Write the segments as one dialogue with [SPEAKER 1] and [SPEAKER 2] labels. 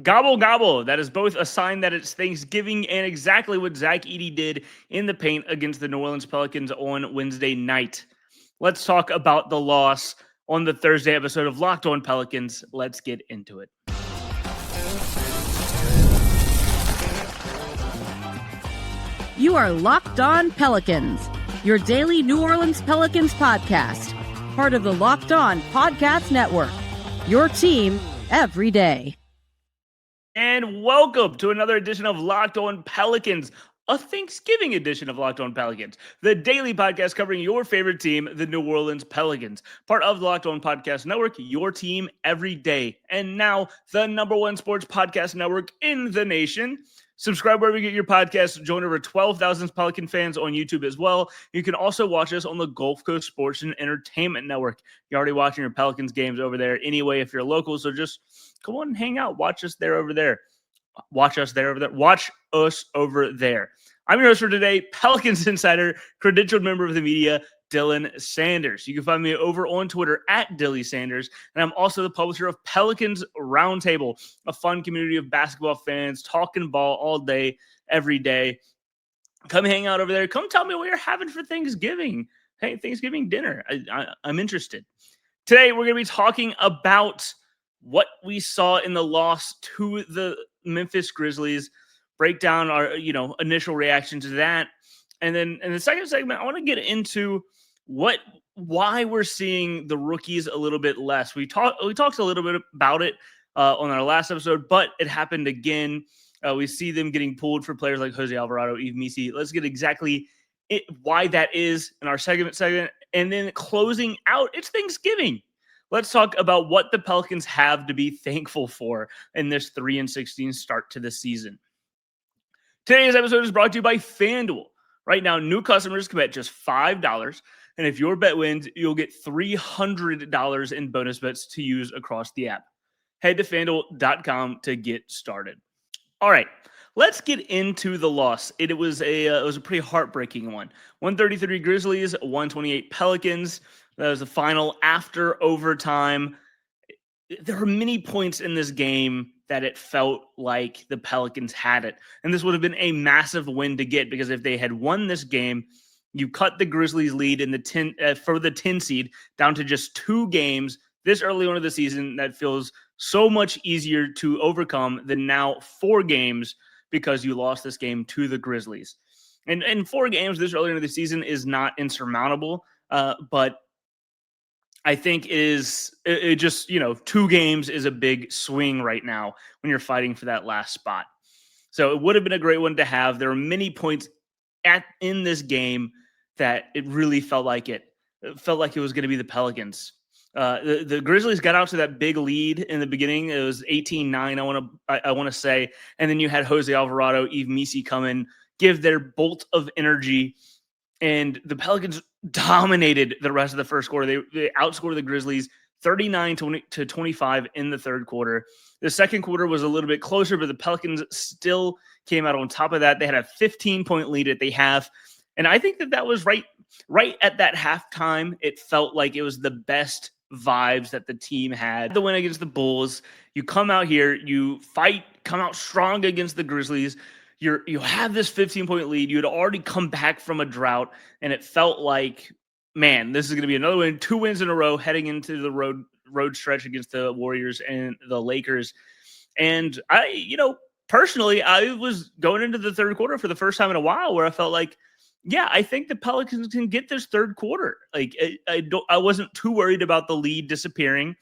[SPEAKER 1] Gobble, gobble. That is both a sign that it's Thanksgiving and exactly what Zach Edey did in the paint against the New Orleans Pelicans on Wednesday night. Let's talk about the loss on the Thursday episode of Locked On Pelicans. Let's get into it.
[SPEAKER 2] You are Locked On Pelicans, your daily New Orleans Pelicans podcast, part of the Locked On Podcast Network, your team every day.
[SPEAKER 1] And welcome to another edition of Locked On Pelicans, a Thanksgiving edition of Locked On Pelicans, the daily podcast covering your favorite team, the New Orleans Pelicans, part of the Locked On Podcast Network, your team every day. And now the number one sports podcast network in the nation. Subscribe wherever you get your podcasts. Join over 12,000 Pelican fans on YouTube as well. You can also watch us on the Gulf Coast Sports and Entertainment Network. You're already watching your Pelicans games over there anyway if you're local, so just come on and hang out. Watch us over there. Watch us over there. I'm your host for today, Pelicans insider, credentialed member of the media, Dylan Sanders. You can find me over on Twitter at Dilly Sanders, and I'm also the publisher of Pelicans Roundtable, a fun community of basketball fans talking ball all day, every day. Come hang out over there. Come tell me what you're having for Thanksgiving. Hey, Thanksgiving dinner. I'm interested. Today, we're going to be talking about what we saw in the loss to the Memphis Grizzlies, break down our initial reaction to that. And then in the second segment, I want to get into why we're seeing the rookies a little bit less. We talked a little bit about it on our last episode, but it happened again. We see them getting pulled for players like Jose Alvarado, Yves Missi. Let's get exactly why that is in our segment. And then closing out, it's Thanksgiving. Let's talk about what the Pelicans have to be thankful for in this 3-16 start to the season. Today's episode is brought to you by FanDuel. Right now, new customers can bet just $5, and if your bet wins, you'll get $300 in bonus bets to use across the app. Head to FanDuel.com to get started. All right, let's get into the loss. It was a pretty heartbreaking one. 133 Grizzlies, 128 Pelicans. That was the final after overtime. There were many points in this game that it felt like the Pelicans had it. And this would have been a massive win to get, because if they had won this game, you cut the Grizzlies lead in the for the 10 seed down to just 2 games this early on in the season. That feels so much easier to overcome than now 4 games, because you lost this game to the Grizzlies. And 4 games this early in the season is not insurmountable, but I think it just 2 games is a big swing right now when you're fighting for that last spot. So it would have been a great one to have. There were many points in this game that it really felt like it was going to be the Pelicans. The Grizzlies got out to that big lead in the beginning. It was 18-9, I want to say, and then you had Jose Alvarado, Yves Missi come in, give their bolt of energy, and the Pelicans dominated the rest of the first quarter. They outscored the Grizzlies 39-25 in the third quarter. The second quarter was a little bit closer, but the Pelicans still came out on top of that. They had a 15-point lead at the half, and I think that was right at that halftime. It felt like it was the best vibes that the team had. The win against the Bulls, you come out here, you fight, come out strong against the Grizzlies. You have this 15-point lead. You had already come back from a drought, and it felt like, man, this is going to be another win, 2 wins in a row heading into the road stretch against the Warriors and the Lakers. And personally, I was going into the third quarter for the first time in a while where I felt like, yeah, I think the Pelicans can get this third quarter. Like I wasn't too worried about the lead disappearing.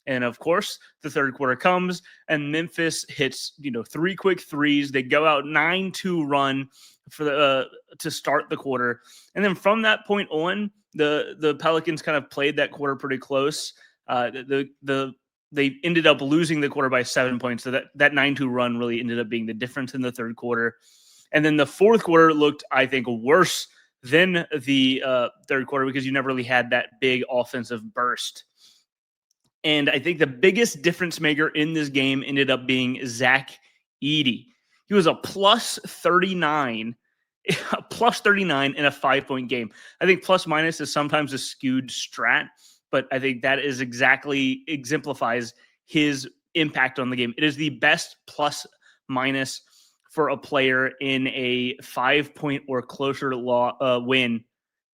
[SPEAKER 1] And of course, the third quarter comes and Memphis hits, 3 quick threes. They go out 9-2 run to start the quarter. And then from that point on, the Pelicans kind of played that quarter pretty close. They ended up losing the quarter by 7 points. So that 9-2 run really ended up being the difference in the third quarter. And then the fourth quarter looked, I think, worse than the third quarter, because you never really had that big offensive burst. And I think the biggest difference maker in this game ended up being Zach Edey. He was a plus 39 in a 5-point game. I think plus minus is sometimes a skewed strat, but I think that is exactly exemplifies his impact on the game. It is the best plus minus for a player in a 5-point or closer win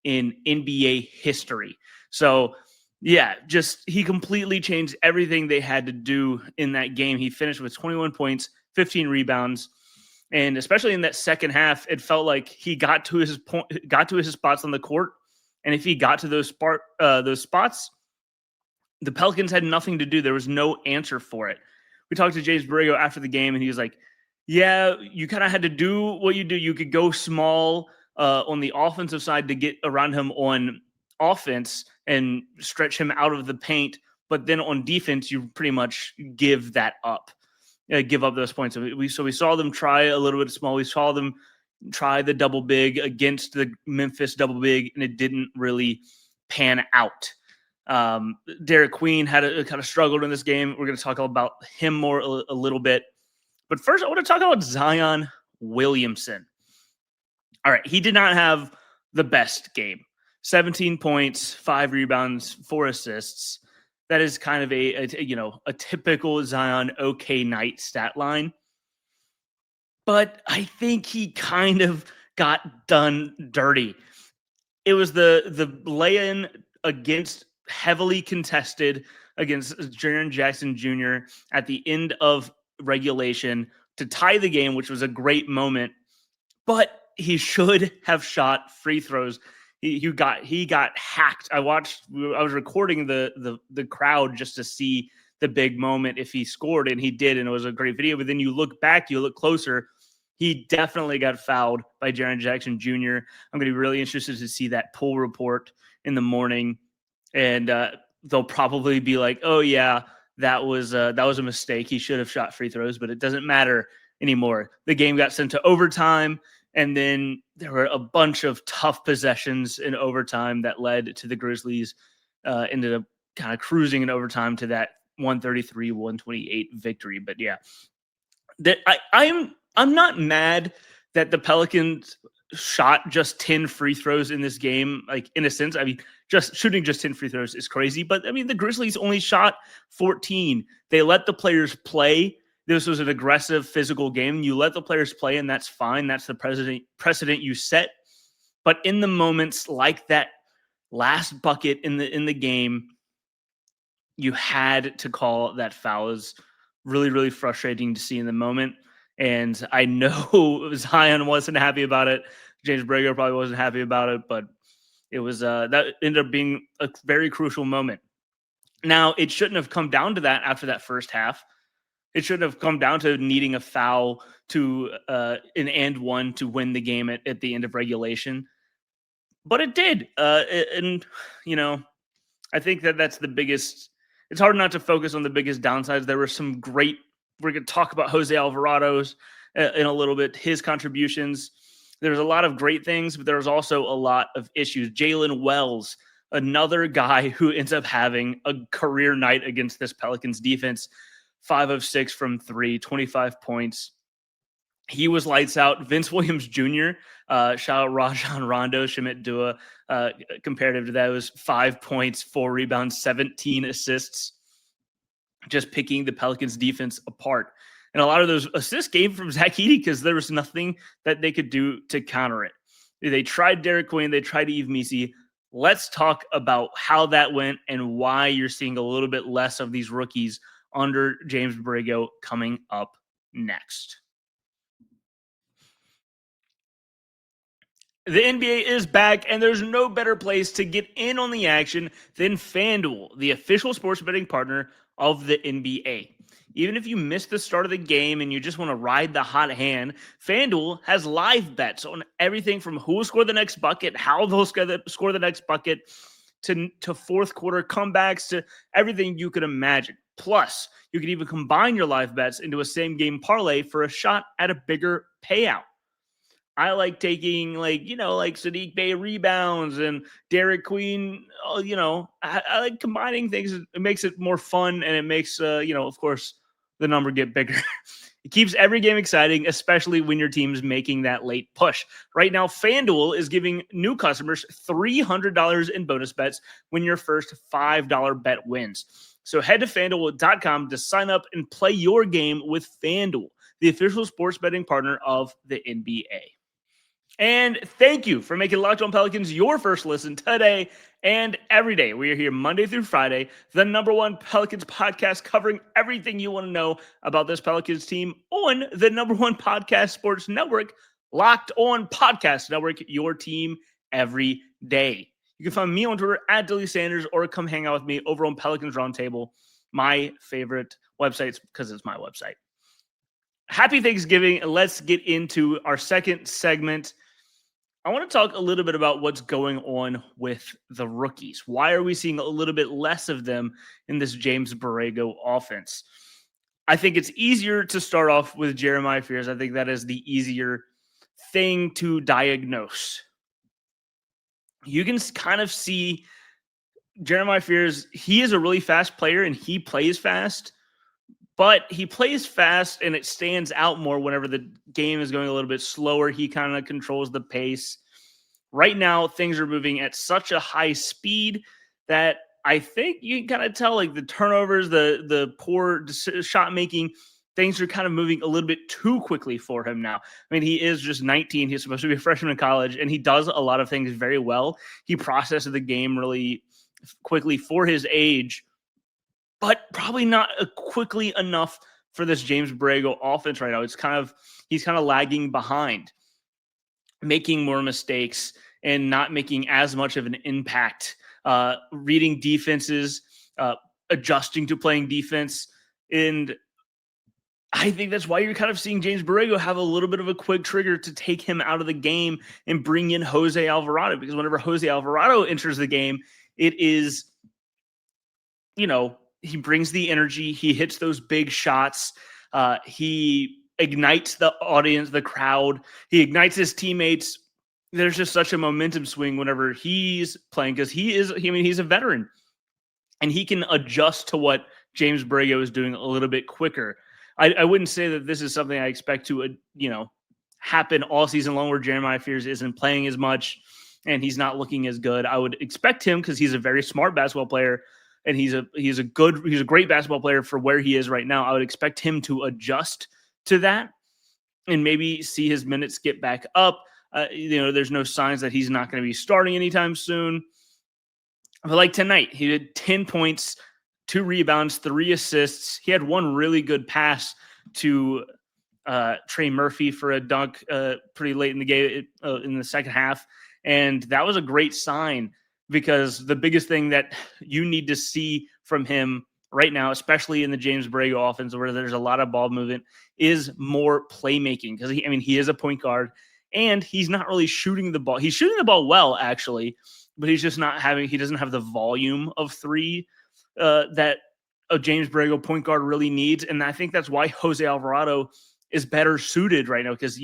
[SPEAKER 1] in NBA history. So, yeah, just he completely changed everything they had to do in that game. He finished with 21 points, 15 rebounds, and especially in that second half, it felt like he got to his spots on the court. And if he got to those spots, the Pelicans had nothing to do. There was no answer for it. We talked to James Borrego after the game, and he was like, yeah, you kind of had to do what you do. You could go small on the offensive side to get around him on offense and stretch him out of the paint. But then on defense, you pretty much give that up, give up those points. So we saw them try a little bit small. We saw them try the double big against the Memphis double big, and it didn't really pan out. Derek Queen had kind of struggled in this game. We're going to talk about him more a little bit. But first, I want to talk about Zion Williamson. All right, he did not have the best game. 17 points, 5 rebounds, 4 assists. That is kind of a typical Zion okay night stat line. But I think he kind of got done dirty. It was the lay-in against heavily contested against Jaren Jackson Jr. at the end of regulation to tie the game, which was a great moment. But he should have shot free throws. He got hacked. I was recording the crowd just to see the big moment if he scored, and he did, and it was a great video. But then you look back, you look closer, he definitely got fouled by Jaren Jackson Jr. I'm going to be really interested to see that pull report in the morning, and they'll probably be like, "Oh yeah, that was a mistake. He should have shot free throws," but it doesn't matter anymore. The game got sent to overtime, and then there were a bunch of tough possessions in overtime that led to the Grizzlies ended up kind of cruising in overtime to that 133-128 victory. But yeah, I'm not mad that the Pelicans shot just 10 free throws in this game. Like, in a sense, I mean, just shooting just 10 free throws is crazy. But I mean, the Grizzlies only shot 14. They let the players play. This was an aggressive physical game. You let the players play, and that's fine. That's the precedent you set. But in the moments like that last bucket in the game, you had to call that foul. It was really, really frustrating to see in the moment. And I know Zion wasn't happy about it. James Borrego probably wasn't happy about it, but it was that ended up being a very crucial moment. Now, it shouldn't have come down to that after that first half. It shouldn't have come down to needing a foul to an and one to win the game at the end of regulation. But it did. And, I think that's the biggest. It's hard not to focus on the biggest downsides. There were some great. We're going to talk about Jose Alvarado's in a little bit, his contributions. There's a lot of great things, but there's also a lot of issues. Jalen Wells, another guy who ends up having a career night against this Pelicans defense, 5 of 6 from 3, 25 points. He was lights out. Vince Williams Jr., shout out Rajon Rondo, Shamit Dua, comparative to that, was 5 points, 4 rebounds, 17 assists, just picking the Pelicans defense apart. And a lot of those assists came from Zach Edey because there was nothing that they could do to counter it. They tried Derek Queen. They tried Yves Missi. Let's talk about how that went and why you're seeing a little bit less of these rookies under James Borrego coming up next. The NBA is back, and there's no better place to get in on the action than FanDuel, the official sports betting partner of the NBA. Even if you missed the start of the game and you just want to ride the hot hand, FanDuel has live bets on everything from who will score the next bucket, how they'll score the next bucket, to fourth quarter comebacks, to everything you could imagine. Plus, you can even combine your live bets into a same-game parlay for a shot at a bigger payout. I like taking, Sadiq Bey rebounds and Derek Queen. I like combining things. It makes it more fun, and it makes, of course, the number get bigger. It keeps every game exciting, especially when your team's making that late push. Right now, FanDuel is giving new customers $300 in bonus bets when your first $5 bet wins. So head to FanDuel.com to sign up and play your game with FanDuel, the official sports betting partner of the NBA. And thank you for making Locked On Pelicans your first listen today and every day. We are here Monday through Friday, the #1 Pelicans podcast covering everything you want to know about this Pelicans team on the #1 podcast sports network, Locked On Podcast Network, your team every day. You can find me on Twitter at Dilly Sanders or come hang out with me over on Pelicans Roundtable, my favorite website because it's my website. Happy Thanksgiving. Let's get into our second segment. I want to talk a little bit about what's going on with the rookies. Why are we seeing a little bit less of them in this James Borrego offense? I think it's easier to start off with Jeremiah Fears. I think that is the easier thing to diagnose. You can kind of see Jeremiah Fears. He is a really fast player and he plays fast, but he plays fast and it stands out more whenever the game is going a little bit slower. He kind of controls the pace. Right now, things are moving at such a high speed that I think you can kind of tell, like the turnovers, the poor shot making, things are kind of moving a little bit too quickly for him now. I mean, he is just 19. He's supposed to be a freshman in college, and he does a lot of things very well. He processes the game really quickly for his age, but probably not quickly enough for this James Borrego offense right now. He's kind of lagging behind, making more mistakes and not making as much of an impact, reading defenses, adjusting to playing defense. And I think that's why you're kind of seeing James Borrego have a little bit of a quick trigger to take him out of the game and bring in Jose Alvarado, because whenever Jose Alvarado enters the game, it is, he brings the energy. He hits those big shots. He ignites the audience, the crowd. He ignites his teammates. There's just such a momentum swing whenever he's playing because he's a veteran and he can adjust to what James Borrego is doing a little bit quicker. I wouldn't say that this is something I expect to, happen all season long where Jeremiah Fears isn't playing as much and he's not looking as good. I would expect him, because he's a very smart basketball player and he's a great basketball player for where he is right now. I would expect him to adjust to that and maybe see his minutes get back up. There's no signs that he's not going to be starting anytime soon. But like tonight, he did 10 points, 2 rebounds, 3 assists. He had one really good pass to Trey Murphy for a dunk pretty late in the game, in the second half. And that was a great sign, because the biggest thing that you need to see from him right now, especially in the James Borrego offense where there's a lot of ball movement, is more playmaking. Because he is a point guard and he's not really shooting the ball. He's shooting the ball well, actually, but he doesn't have the volume of 3 that a James Borrego point guard really needs. And I think that's why Jose Alvarado is better suited right now, because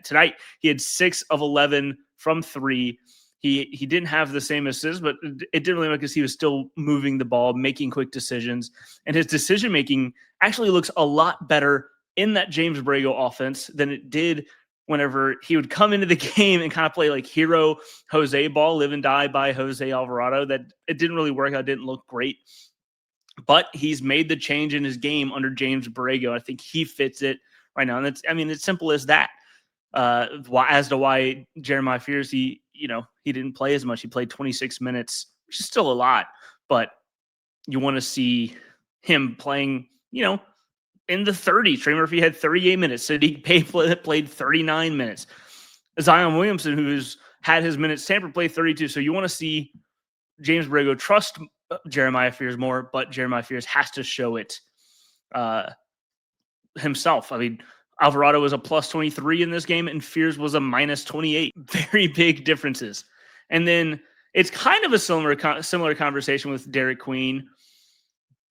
[SPEAKER 1] tonight he had 6 of 11 from 3. He didn't have the same assists, but it didn't really matter because he was still moving the ball, making quick decisions, and his decision making actually looks a lot better in that James Borrego offense than it did whenever he would come into the game and kind of play like hero Jose ball, live and die by Jose Alvarado. That it didn't really work out, didn't look great. But he's made the change in his game under James Borrego. I think he fits it right now. And it's simple as that. As to why Jeremiah Fears, he didn't play as much. He played 26 minutes, which is still a lot, but you want to see him playing, in the 30s. Trey Murphy had 38 minutes. Sadiq played 39 minutes. Zion Williamson, who's had his minutes tampered, played 32. So you want to see James Borrego trust Jeremiah Fears more, but Jeremiah Fears has to show it himself. Alvarado was a plus 23 in this game, and Fears was a minus 28. Very big differences. And then it's kind of a similar conversation with Derek Queen,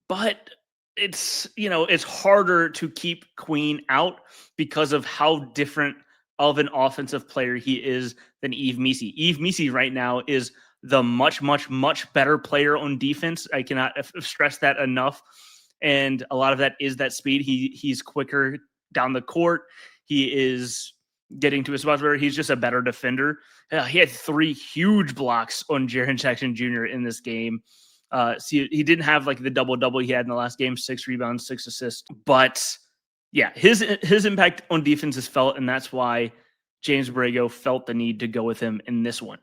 [SPEAKER 1] but it's harder to keep Queen out because of how different of an offensive player he is than Yves Missi. Yves Missi right now is the much, much, much better player on defense. I cannot stress that enough. And a lot of that is that speed. He's quicker down the court. He is getting to his spots where he's just a better defender. He had 3 huge blocks on Jaren Jackson Jr. in this game. See, he didn't have like the double-double he had in the last game, 6 rebounds, 6 assists. But yeah, his impact on defense is felt, and that's why James Borrego felt the need to go with him in this one.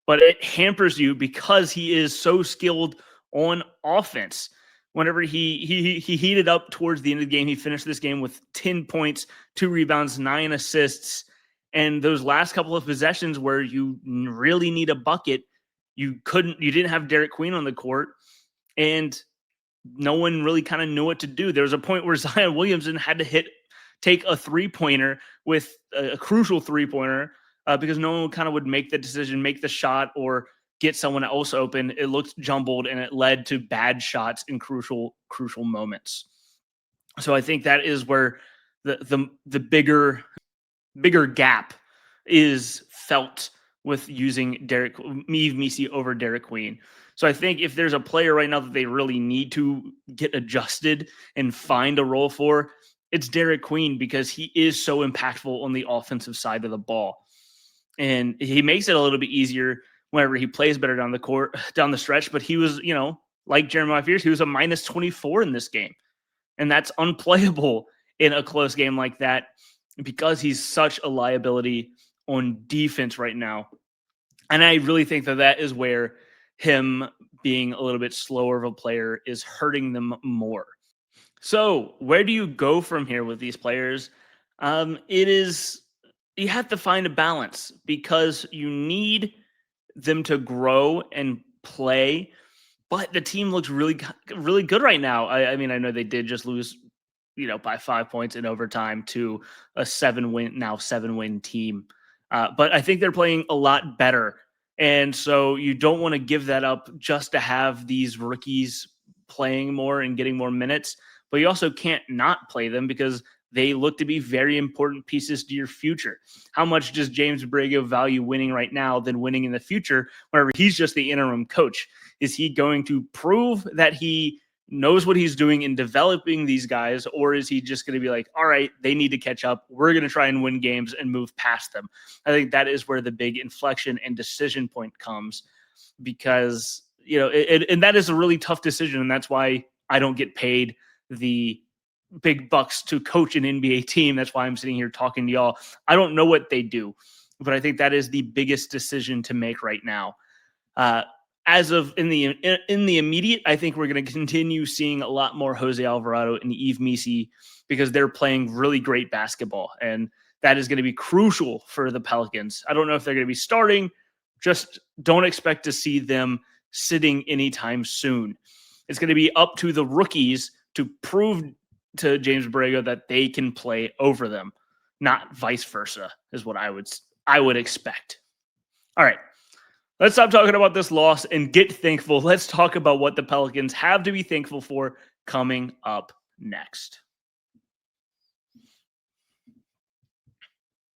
[SPEAKER 1] But it hampers you because he is so skilled on offense. Whenever he heated up towards the end of the game, he finished this game with 10 points, 2 rebounds, 9 assists. And those last couple of possessions where you really need a bucket, you didn't have Derek Queen on the court, and no one really kind of knew what to do. There was a point where Zion Williamson had to take a 3-pointer with a crucial 3-pointer because no one kind of would make the decision, make the shot, or get someone else open. It looked jumbled, and it led to bad shots in crucial moments. So I think that is where the bigger gap is felt with using Yves Missi over Derek Queen. So I think if there's a player right now that they really need to get adjusted and find a role for, it's Derek Queen, because he is so impactful on the offensive side of the ball. And he makes it a little bit easier whenever he plays better down the stretch. But he was, like Jeremiah Fears, he was a -24 in this game. And that's unplayable in a close game like that, because he's such a liability on defense right now. And I really think that is where him being a little bit slower of a player is hurting them more. So where do you go from here with these players? You have to find a balance, because you need them to grow and play, but the team looks really, really good right now. I mean, I know they did just lose, by 5 points in overtime to a 7-win team. But I think they're playing a lot better. And so you don't want to give that up just to have these rookies playing more and getting more minutes, but you also can't not play them, because they look to be very important pieces to your future. How much does James Borrego value winning right now than winning in the future, whenever he's just the interim coach? Is he going to prove that he knows what he's doing in developing these guys, or is he just going to be like, all right, they need to catch up, we're going to try and win games and move past them? I think that is where the big inflection and decision point comes, because, and that is a really tough decision. And that's why I don't get paid the big bucks to coach an NBA team. That's why I'm sitting here talking to y'all. I don't know what they do, but I think that is the biggest decision to make right now. As of in the immediate, I think we're going to continue seeing a lot more Jose Alvarado and Yves Missi, because they're playing really great basketball, and that is going to be crucial for the Pelicans. I don't know if they're going to be starting. Just don't expect to see them sitting anytime soon. It's going to be up to the rookies to prove to James Borrego that they can play over them, not vice versa, is what I would expect. All right. Let's stop talking about this loss and get thankful. Let's talk about what the Pelicans have to be thankful for coming up next.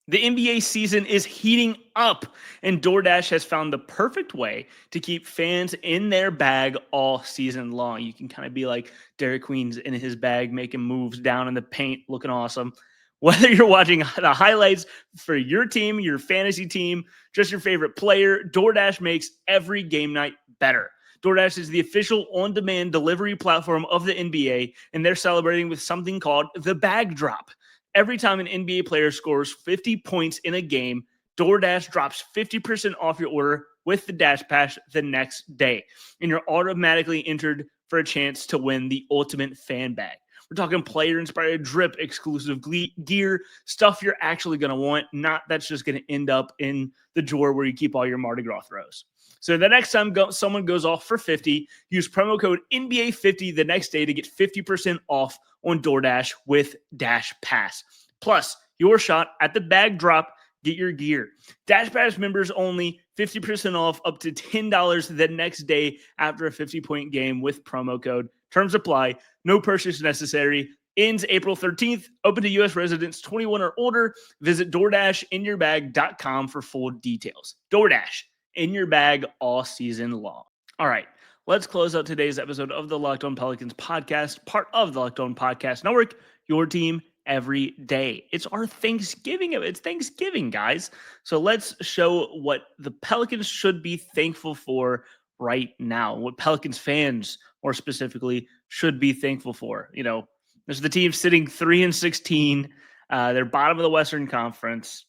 [SPEAKER 1] The NBA season is heating up, and DoorDash has found the perfect way to keep fans in their bag all season long. You can kind of be like Derek Queen's in his bag, making moves down in the paint, looking awesome. Whether you're watching the highlights for your team, your fantasy team, just your favorite player, DoorDash makes every game night better. DoorDash is the official on-demand delivery platform of the NBA, and they're celebrating with something called the Bag Drop. Every time an NBA player scores 50 points in a game, DoorDash drops 50% off your order with the Dash Pass the next day, and you're automatically entered for a chance to win the ultimate fan bag. We're talking player-inspired drip, exclusive gear, stuff you're actually going to want, not that's just going to end up in the drawer where you keep all your Mardi Gras throws. So the next time someone goes off for 50, use promo code NBA50 the next day to get 50% off on DoorDash with Dash Pass. Plus, your shot at the bag drop. Get your gear. Dash Pass members only, 50% off up to $10 the next day after a 50-point game with promo code. Terms apply. No purchase necessary. Ends April 13th. Open to U.S. residents 21 or older. Visit DoorDashInYourBag.com for full details. DoorDash, in your bag all season long. All right, let's close out today's episode of the Locked On Pelicans podcast, part of the Locked On Podcast Network, your team every day. It's our Thanksgiving. It's Thanksgiving, guys. So let's show what the Pelicans should be thankful for right now, what Pelicans fans more specifically should be thankful for. There's the team sitting 3-16. They're bottom of the Western Conference,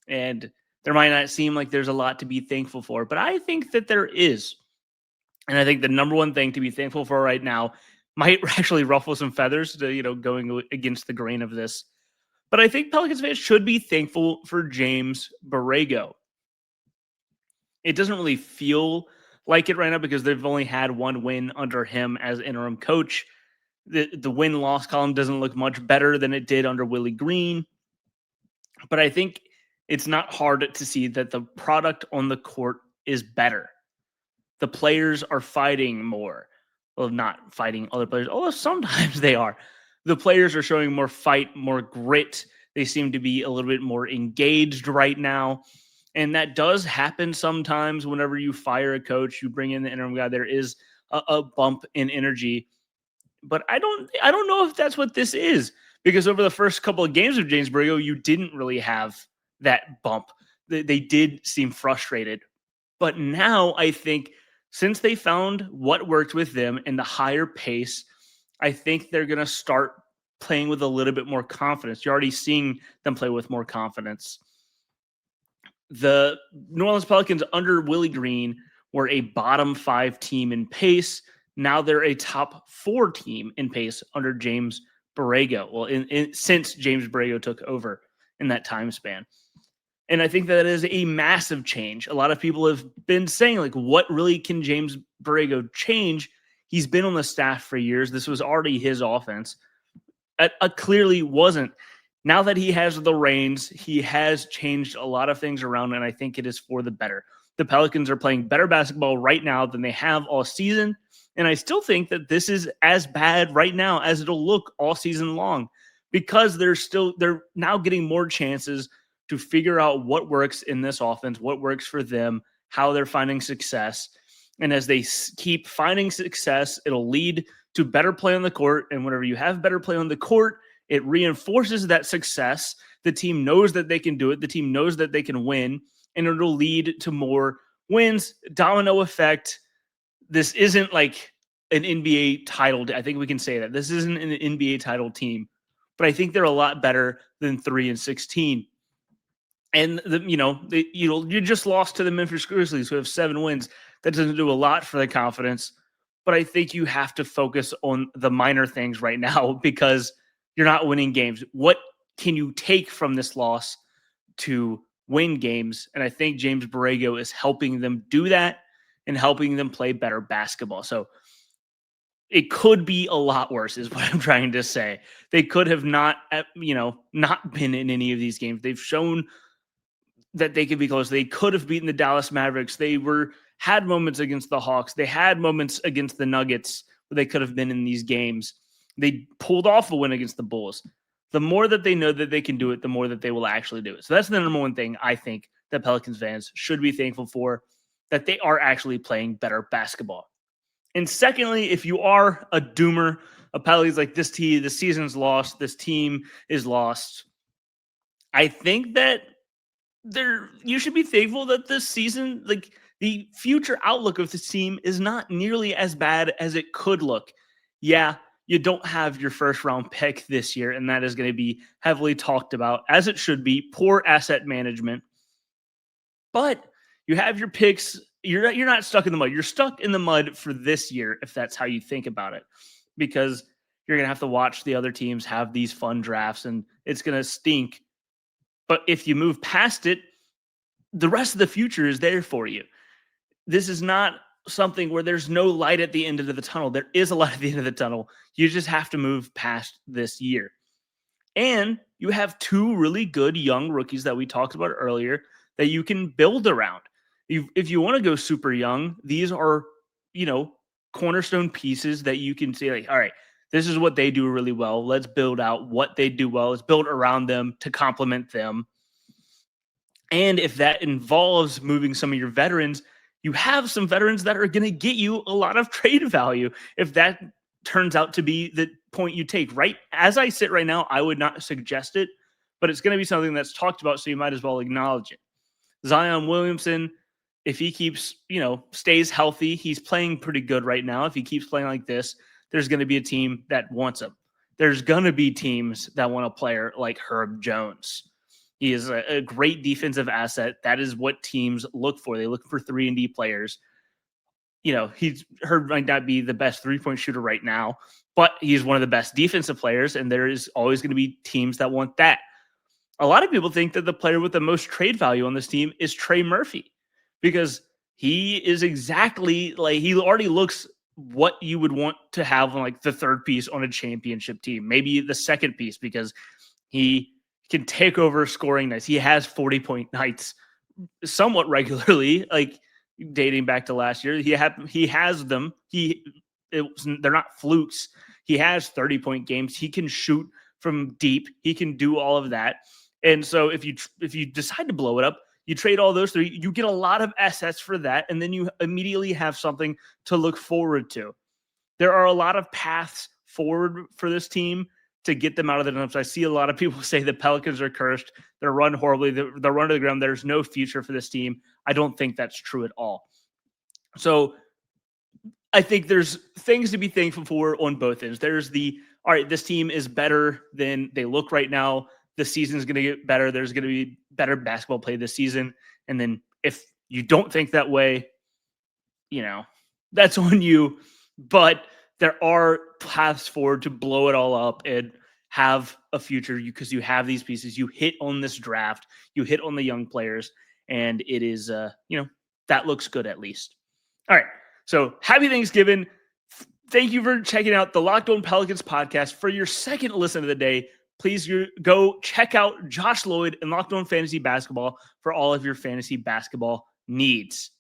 [SPEAKER 1] and there might not seem like there's a lot to be thankful for, but I think that there is. And I think the number one thing to be thankful for right now might actually ruffle some feathers to, going against the grain of this. But I think Pelicans fans should be thankful for James Borrego. It doesn't really feel like it right now because they've only had one win under him as interim coach. The win-loss column doesn't look much better than it did under Willie Green. But I think it's not hard to see that the product on the court is better. The players are fighting more. Well, not fighting other players, although sometimes they are. The players are showing more fight, more grit. They seem to be a little bit more engaged right now. And that does happen sometimes whenever you fire a coach, you bring in the interim guy, there is a bump in energy. But I don't know if that's what this is, because over the first couple of games of James Borrego, you didn't really have that bump. They did seem frustrated. But now I think since they found what worked with them and the higher pace, I think they're going to start playing with a little bit more confidence. You're already seeing them play with more confidence. The New Orleans Pelicans under Willie Green were a bottom 5 team in pace. Now they're a top 4 team in pace under James Borrego. Well, since James Borrego took over in that time span. And I think that is a massive change. A lot of people have been saying, like, what really can James Borrego change? He's been on the staff for years. This was already his offense. It clearly wasn't. Now that he has the reins, he has changed a lot of things around, and I think it is for the better. The Pelicans are playing better basketball right now than they have all season, and I still think that this is as bad right now as it'll look all season long, because they're now getting more chances to figure out what works in this offense, what works for them, how they're finding success. And as they keep finding success, it'll lead to better play on the court. And whenever you have better play on the court, it reinforces that success. The team knows that they can do it. The team knows that they can win, and it'll lead to more wins. Domino effect. This isn't like an NBA title. I think we can say that. This isn't an NBA title team, but I think they're a lot better than 3-16. And you just lost to the Memphis Grizzlies, who have 7 wins. That doesn't do a lot for the confidence, but I think you have to focus on the minor things right now because you're not winning games. What can you take from this loss to win games? And I think James Borrego is helping them do that and helping them play better basketball. So it could be a lot worse is what I'm trying to say. They could have not been in any of these games. They've shown that they could be close. They could have beaten the Dallas Mavericks. They had moments against the Hawks. They had moments against the Nuggets where they could have been in these games. They pulled off a win against the Bulls. The more that they know that they can do it, the more that they will actually do it. So that's the number one thing I think that Pelicans fans should be thankful for, that they are actually playing better basketball. And secondly, if you are a doomer, a Pelicans like this season's lost, this team is lost, I think that you should be thankful that this season, like the future outlook of this team, is not nearly as bad as it could look. Yeah, you don't have your first round pick this year, and that is going to be heavily talked about, as it should be. Poor asset management. But you have your picks. You're not stuck in the mud. You're stuck in the mud for this year, if that's how you think about it, because you're going to have to watch the other teams have these fun drafts, and it's going to stink. But if you move past it, the rest of the future is there for you. This is not something where there's no light at the end of the tunnel. There is a light at the end of the tunnel. You just have to move past this year. And you have 2 really good young rookies that we talked about earlier that you can build around. If you want to go super young, these are, cornerstone pieces that you can say, like, all right, this is what they do really well. Let's build out what they do well. Let's build around them to complement them. And if that involves moving some of your veterans, you have some veterans that are going to get you a lot of trade value if that turns out to be the point you take. Right as I sit right now, I would not suggest it, but it's going to be something that's talked about, so you might as well acknowledge it. Zion Williamson, if he keeps, stays healthy, he's playing pretty good right now. If he keeps playing like this, there's going to be a team that wants him. There's going to be teams that want a player like Herb Jones. He is a great defensive asset. That is what teams look for. They look for 3-and-D players. Herb might not be the best three-point shooter right now, but he's one of the best defensive players, and there is always going to be teams that want that. A lot of people think that the player with the most trade value on this team is Trey Murphy, because he is exactly like, he already looks what you would want to have on like the third piece on a championship team, maybe the second piece, because he can take over scoring nights. He has 40-point nights somewhat regularly, like dating back to last year. He has them. They're not flukes. He has 30-point games. He can shoot from deep. He can do all of that. And so if you decide to blow it up, you trade all those three, you get a lot of assets for that, and then you immediately have something to look forward to. There are a lot of paths forward for this team to get them out of the dumps. I see a lot of people say the Pelicans are cursed. They're run horribly. They're run to the ground. There's no future for this team. I don't think that's true at all. So I think there's things to be thankful for on both ends. There's all right, this team is better than they look right now. The season is going to get better. There's going to be better basketball play this season. And then if you don't think that way, that's on you. But there are paths forward to blow it all up and have a future, because you have these pieces. You hit on this draft. You hit on the young players. And it is, that looks good at least. All right. So happy Thanksgiving. Thank you for checking out the Locked On Pelicans podcast. For your second listen of the day, please go check out Josh Lloyd and Locked On Fantasy Basketball for all of your fantasy basketball needs.